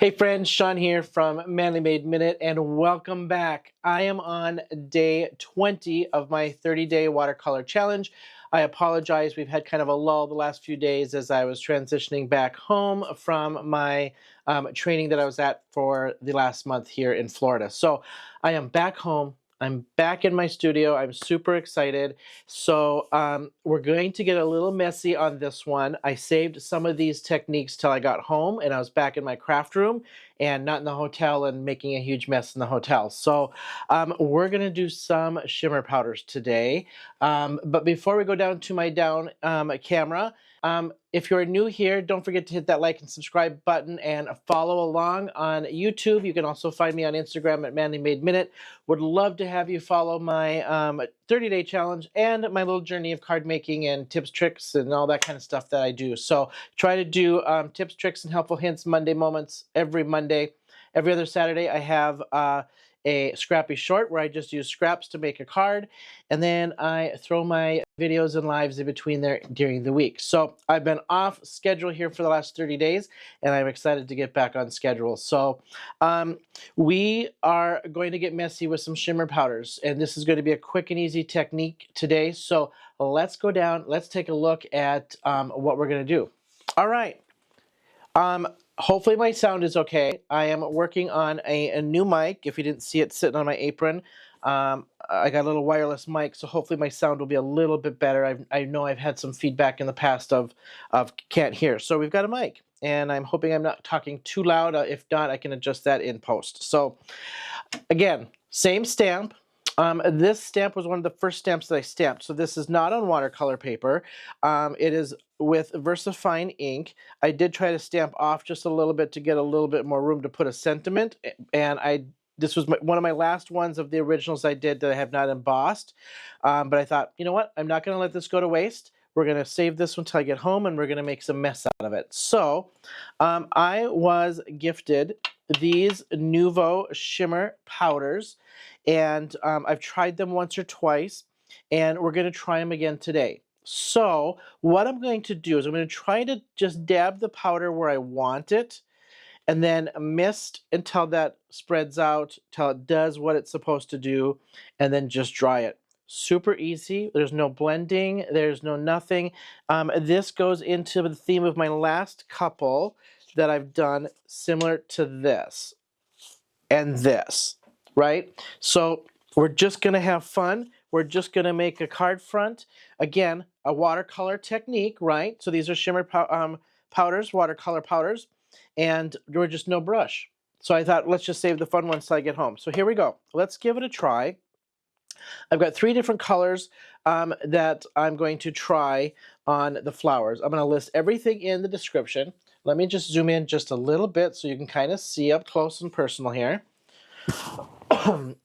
Hey friends, Sean here from Manly Made Minute, and welcome back. I am on day 20 of my 30-day watercolor challenge. I apologize, we've had kind of a lull the last few days as I was transitioning back home from my training that I was at for the last month here in Florida. So I am back home. I'm back in my studio. I'm super excited. So we're going to get a little messy on this one. I saved some of these techniques till I got home and I was back in my craft room and not in the hotel and making a huge mess in the hotel. So we're going to do some shimmer powders today. But before we go down to my camera, if you're new here, don't forget to hit that like and subscribe button and follow along on YouTube. You can also find me on Instagram at Manly Made Minute. Would love to have you follow my 30-day challenge and my little journey of card making and tips, tricks, and all that kind of stuff that I do. So try to do tips, tricks, and helpful hints Monday moments every Monday. Every other Saturday, I have a scrappy short where I just use scraps to make a card, and then I throw my videos and lives in between there during the week. So I've been off schedule here for the last 30 days, and I'm excited to get back on schedule. So we are going to get messy with some shimmer powders, and this is going to be a quick and easy technique today. So let's go down, let's take a look at what we're going to do. All right. Hopefully my sound is okay. I am working on a new mic. If you didn't see it sitting on my apron, I got a little wireless mic, so hopefully my sound will be a little bit better. I know I've had some feedback in the past of can't hear. So we've got a mic, and I'm hoping I'm not talking too loud. If not, I can adjust that in post. So again, same stamp. This stamp was one of the first stamps that I stamped. So this is not on watercolor paper. It is with VersaFine ink. I did try to stamp off just a little bit to get a little bit more room to put a sentiment. And this was one of my last ones of the originals I did that I have not embossed. But I thought, you know what? I'm not going to let this go to waste. We're going to save this one until I get home, and we're going to make some mess out of it. So I was gifted these Nuvo Shimmer Powders, and I've tried them once or twice, and we're going to try them again today. So what I'm going to do is I'm going to try to just dab the powder where I want it, and then mist until that spreads out, till it does what it's supposed to do, and then just dry it. Super easy. There's no blending. There's no nothing. This goes into the theme of my last couple that I've done, similar to this and this, right? So we're just going to have fun. We're just going to make a card front. Again, a watercolor technique, right? So these are shimmer powders, watercolor powders, and we're just no brush. So I thought, let's just save the fun ones till I get home. So here we go. Let's give it a try. I've got 3 different colors that I'm going to try on the flowers. I'm going to list everything in the description. Let me just zoom in just a little bit so you can kind of see up close and personal here.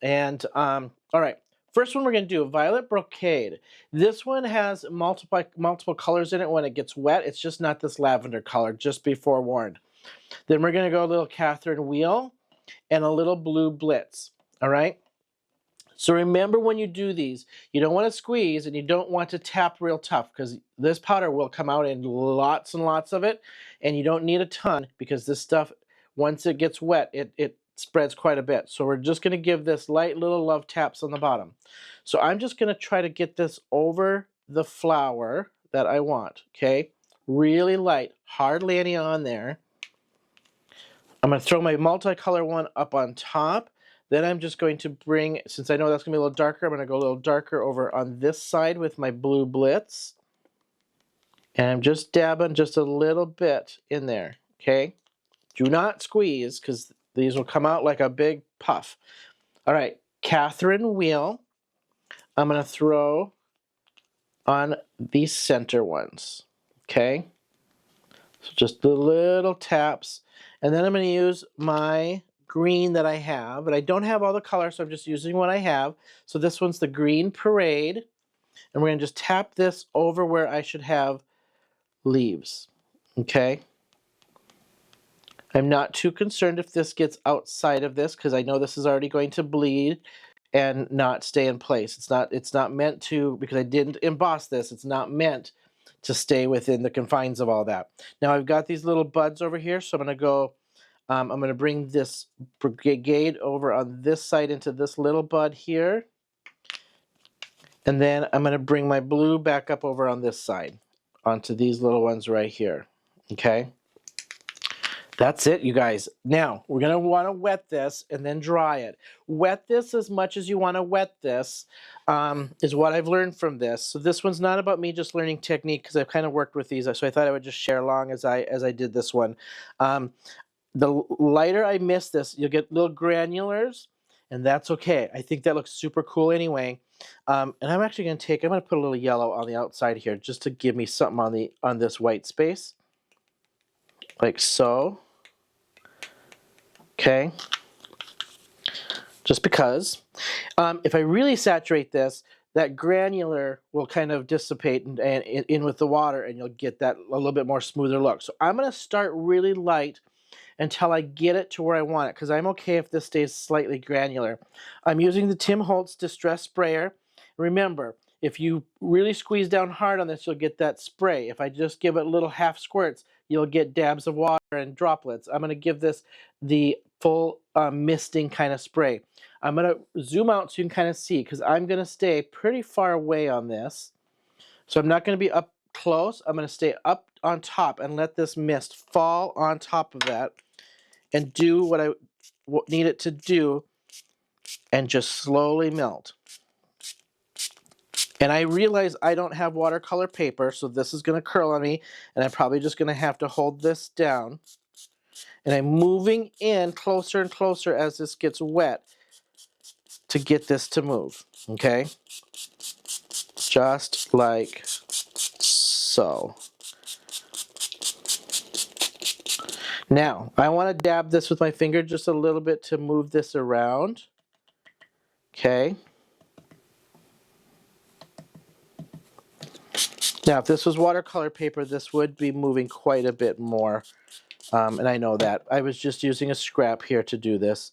And all right, first one we're going to do, Violet Brocade. This one has multiple colors in it when it gets wet. It's just not this lavender color, just be forewarned. Then we're going to go a little Catherine Wheel and a little Blue Blitz. All right. So remember, when you do these, you don't want to squeeze and you don't want to tap real tough, because this powder will come out in lots and lots of it, and you don't need a ton, because this stuff, once it gets wet, it spreads quite a bit. So we're just going to give this light little love taps on the bottom. So I'm just going to try to get this over the flower that I want, okay? Really light, hardly any on there. I'm going to throw my multicolor one up on top. Then I'm just going to bring, since I know that's going to be a little darker, I'm going to go a little darker over on this side with my Blue Blitz. And I'm just dabbing just a little bit in there, okay? Do not squeeze, because these will come out like a big puff. All right, Catherine Wheel, I'm going to throw on these center ones, okay? So just the little taps. And then I'm going to use my green that I have, but I don't have all the colors, so I'm just using what I have. So this one's the Green Parade, and we're going to just tap this over where I should have leaves, okay? I'm not too concerned if this gets outside of this, because I know this is already going to bleed and not stay in place. It's not meant to, because I didn't emboss this, it's not meant to stay within the confines of all that. Now I've got these little buds over here, so I'm going to go I'm going to bring this brigade over on this side into this little bud here. And then I'm going to bring my blue back up over on this side onto these little ones right here. Okay. That's it, you guys. Now, we're going to want to wet this and then dry it. Wet this as much as you want to wet this is what I've learned from this. So this one's not about me just learning technique because I've kind of worked with these. So I thought I would just share along as I did this one. The lighter I miss this, you'll get little granulars, and that's okay. I think that looks super cool anyway. And I'm actually going to I'm going to put a little yellow on the outside here just to give me something on this white space. Like so. Okay, just because. If I really saturate this, that granular will kind of dissipate and in with the water, and you'll get that a little bit more smoother look. So I'm going to start really light until I get it to where I want it, because I'm okay if this stays slightly granular. I'm using the Tim Holtz Distress Sprayer. Remember, if you really squeeze down hard on this, you'll get that spray. If I just give it little half squirts, you'll get dabs of water and droplets. I'm going to give this the full misting kind of spray. I'm going to zoom out so you can kind of see, because I'm going to stay pretty far away on this. So I'm not going to be up close. I'm going to stay up on top and let this mist fall on top of that and do what I need it to do and just slowly melt. And I realize I don't have watercolor paper, so this is going to curl on me, and I'm probably just going to have to hold this down. And I'm moving in closer and closer as this gets wet to get this to move, okay? Just like so. Now, I want to dab this with my finger just a little bit to move this around, okay? Now, if this was watercolor paper, this would be moving quite a bit more, and I know that. I was just using a scrap here to do this.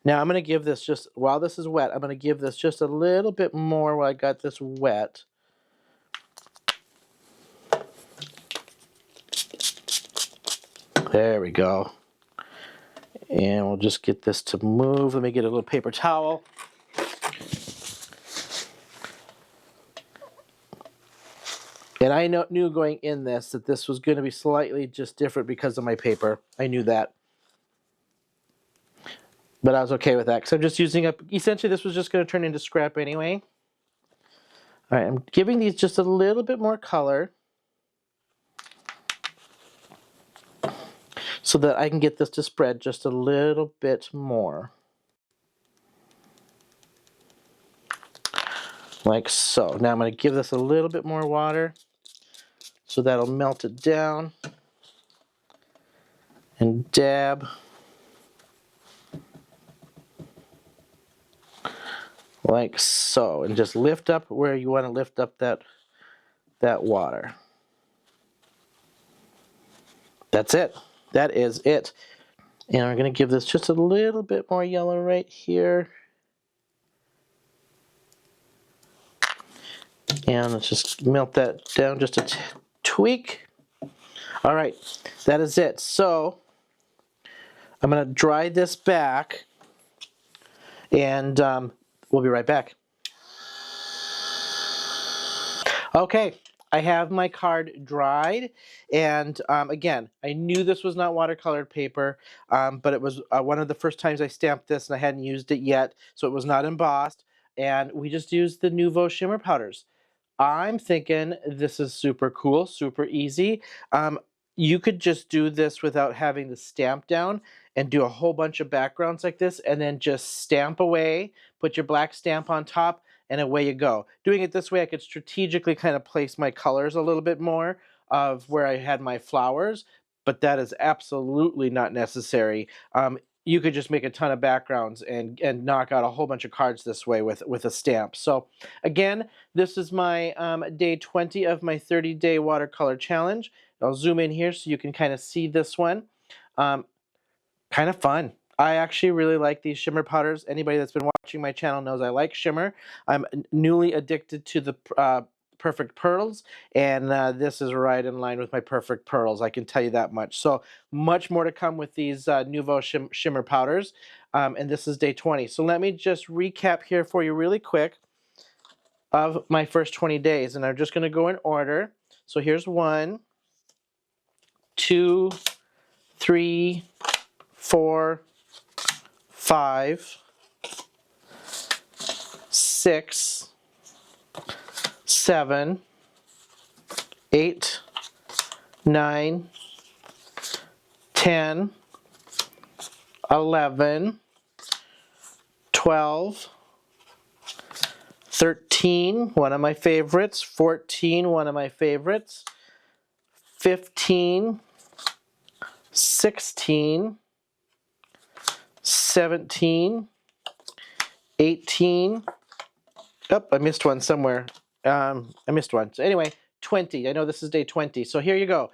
Now, I'm going to give this just, while this is wet, I'm going to give this just a little bit more while I got this wet. There we go. And we'll just get this to move. Let me get a little paper towel. And I knew going in this that this was going to be slightly just different because of my paper. I knew that. But I was okay with that because I'm just using up, essentially this was just going to turn into scrap anyway. All right, I'm giving these just a little bit more color so that I can get this to spread just a little bit more. Like so. Now I'm going to give this a little bit more water so that'll melt it down. And dab. Like so. And just lift up where you want to lift up that water. That's it. That is it. And we're going to give this just a little bit more yellow right here. And let's just melt that down just a tweak. All right, that is it. So I'm going to dry this back, and we'll be right back. Okay, I have my card dried, and again, I knew this was not watercolored paper, but it was one of the first times I stamped this, and I hadn't used it yet, so it was not embossed, and we just used the Nuvo Shimmer Powders. I'm thinking this is super cool, super easy. You could just do this without having the stamp down and do a whole bunch of backgrounds like this and then just stamp away, put your black stamp on top, and away you go. Doing it this way, I could strategically kind of place my colors a little bit more of where I had my flowers, but that is absolutely not necessary. You could just make a ton of backgrounds and knock out a whole bunch of cards this way with a stamp. So again, this is my day 20 of my 30-day watercolor challenge. I'll zoom in here so you can kind of see this one. Kind of fun. I actually really like these shimmer powders. Anybody that's been watching my channel knows I like shimmer. I'm newly addicted to the perfect pearls, and this is right in line with my perfect pearls. I can tell you that much. So much more to come with these Nuvo Shimmer Powders, and this is day 20. So let me just recap here for you really quick of my first 20 days, and I'm just going to go in order. So here's 1, 2, 3, 4, 5, 6, 7, 8, 9, 10, 11, 12, 13, one of my favorites, 14, one of my favorites, 15, 16, 17, 18, oh, I missed one somewhere. I missed one. So anyway, 20. I know this is day 20. So here you go.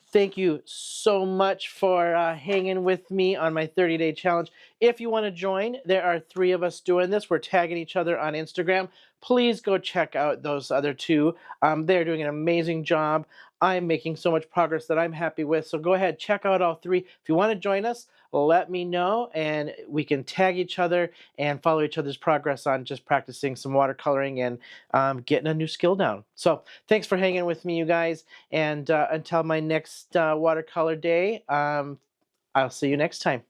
Thank you so much for hanging with me on my 30-day challenge. If you want to join, there are 3 of us doing this. We're tagging each other on Instagram. Please go check out those other 2. They're doing an amazing job. I'm making so much progress that I'm happy with. So go ahead, check out all 3. If you want to join us, let me know, and we can tag each other and follow each other's progress on just practicing some watercoloring and getting a new skill down. So thanks for hanging with me, you guys. And until my next watercolor day, I'll see you next time.